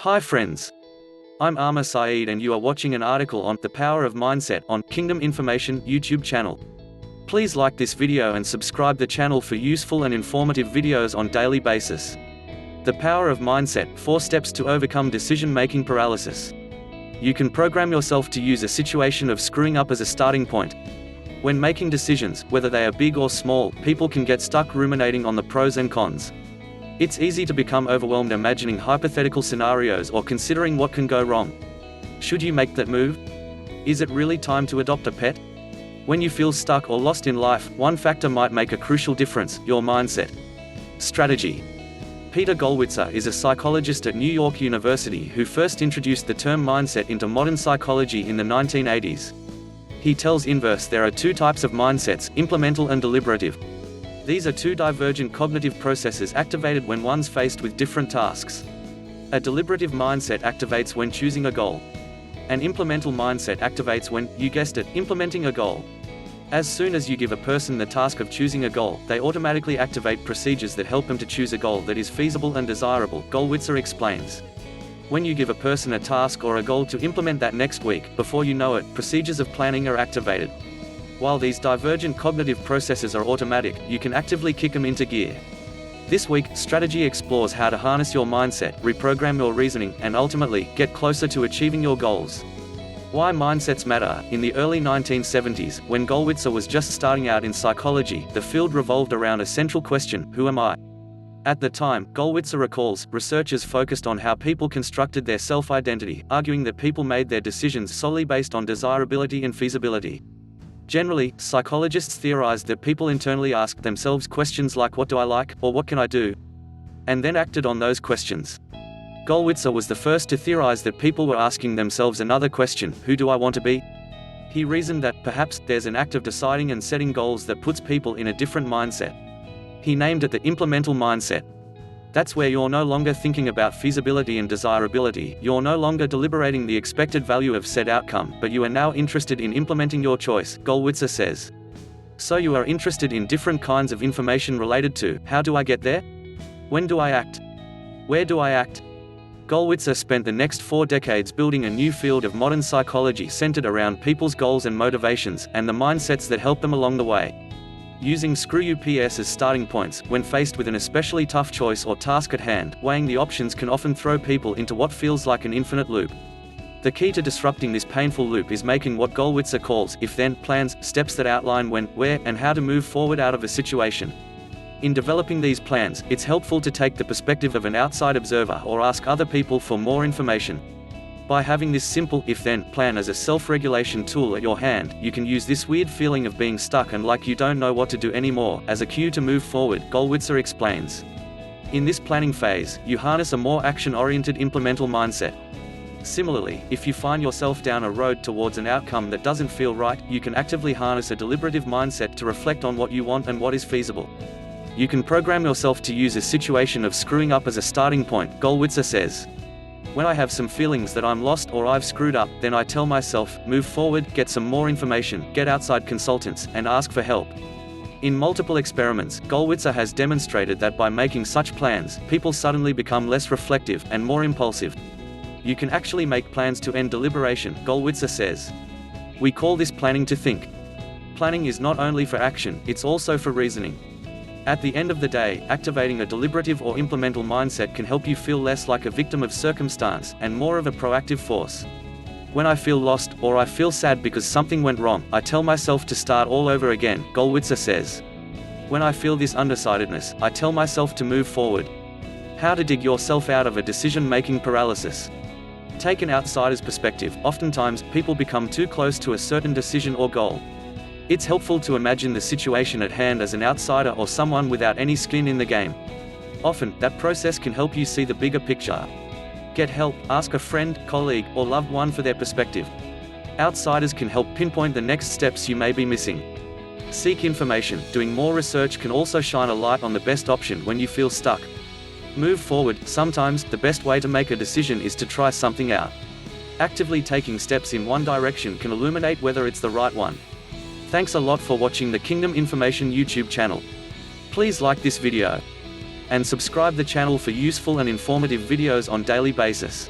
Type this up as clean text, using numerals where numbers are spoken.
Hi friends. I'm Amar Saeed and you are watching an article on The Power of Mindset on Kingdom Information YouTube channel. Please like this video and subscribe the channel for useful and informative videos on daily basis. The Power of Mindset, 4 steps to overcome decision-making paralysis. You can program yourself to use a situation of screwing up as a starting point. When making decisions, whether they are big or small, people can get stuck ruminating on the pros and cons. It's easy to become overwhelmed imagining hypothetical scenarios or considering what can go wrong. Should you make that move? Is it really time to adopt a pet? When you feel stuck or lost in life, one factor might make a crucial difference: your mindset. Strategy. Peter Gollwitzer is a psychologist at New York University who first introduced the term mindset into modern psychology in the 1980s. He tells inverse there are 2 types of mindsets, implemental and deliberative. These are 2 divergent cognitive processes activated when one's faced with different tasks. A deliberative mindset activates when choosing a goal. An implemental mindset activates when, you guessed it, implementing a goal. As soon as you give a person the task of choosing a goal, they automatically activate procedures that help them to choose a goal that is feasible and desirable, Gollwitzer explains. When you give a person a task or a goal to implement that next week, before you know it, procedures of planning are activated. While these divergent cognitive processes are automatic, you can actively kick them into gear. This week, Strategy explores how to harness your mindset, reprogram your reasoning, and ultimately, get closer to achieving your goals. Why mindsets matter. In the early 1970s, when Gollwitzer was just starting out in psychology, the field revolved around a central question: who am I? At the time, Gollwitzer recalls, researchers focused on how people constructed their self-identity, arguing that people made their decisions solely based on desirability and feasibility. Generally, psychologists theorized that people internally asked themselves questions like what do I like, or what can I do? And then acted on those questions. Gollwitzer was the first to theorize that people were asking themselves another question: who do I want to be? He reasoned that, perhaps, there's an act of deciding and setting goals that puts people in a different mindset. He named it the implemental mindset. That's where you're no longer thinking about feasibility and desirability, you're no longer deliberating the expected value of said outcome, but you are now interested in implementing your choice, Gollwitzer says. So you are interested in different kinds of information related to, how do I get there? When do I act? Where do I act? Gollwitzer spent the next 4 decades building a new field of modern psychology centered around people's goals and motivations, and the mindsets that help them along the way. Using screw-ups as starting points, when faced with an especially tough choice or task at hand, weighing the options can often throw people into what feels like an infinite loop. The key to disrupting this painful loop is making what Gollwitzer calls if-then plans, steps that outline when, where, and how to move forward out of a situation. In developing these plans, it's helpful to take the perspective of an outside observer or ask other people for more information. By having this simple if-then plan as a self-regulation tool at your hand, you can use this weird feeling of being stuck and like you don't know what to do anymore as a cue to move forward, Gollwitzer explains. In this planning phase, you harness a more action-oriented implemental mindset. Similarly, if you find yourself down a road towards an outcome that doesn't feel right, you can actively harness a deliberative mindset to reflect on what you want and what is feasible. You can program yourself to use a situation of screwing up as a starting point, Gollwitzer says. When I have some feelings that I'm lost or I've screwed up, then I tell myself, move forward, get some more information, get outside consultants, and ask for help. In multiple experiments, Gollwitzer has demonstrated that by making such plans, people suddenly become less reflective and more impulsive. You can actually make plans to end deliberation, Gollwitzer says. We call this planning to think. Planning is not only for action, it's also for reasoning. At the end of the day, activating a deliberative or implemental mindset can help you feel less like a victim of circumstance, and more of a proactive force. When I feel lost, or I feel sad because something went wrong, I tell myself to start all over again, Gollwitzer says. When I feel this undecidedness, I tell myself to move forward. How to dig yourself out of a decision-making paralysis. Take an outsider's perspective. Oftentimes, people become too close to a certain decision or goal. It's helpful to imagine the situation at hand as an outsider or someone without any skin in the game. Often, that process can help you see the bigger picture. Get help, ask a friend, colleague, or loved one for their perspective. Outsiders can help pinpoint the next steps you may be missing. Seek information. Doing more research can also shine a light on the best option when you feel stuck. Move forward. Sometimes, the best way to make a decision is to try something out. Actively taking steps in one direction can illuminate whether it's the right one. Thanks a lot for watching the Kingdom Information YouTube channel. Please like this video. and subscribe the channel for useful and informative videos on daily basis.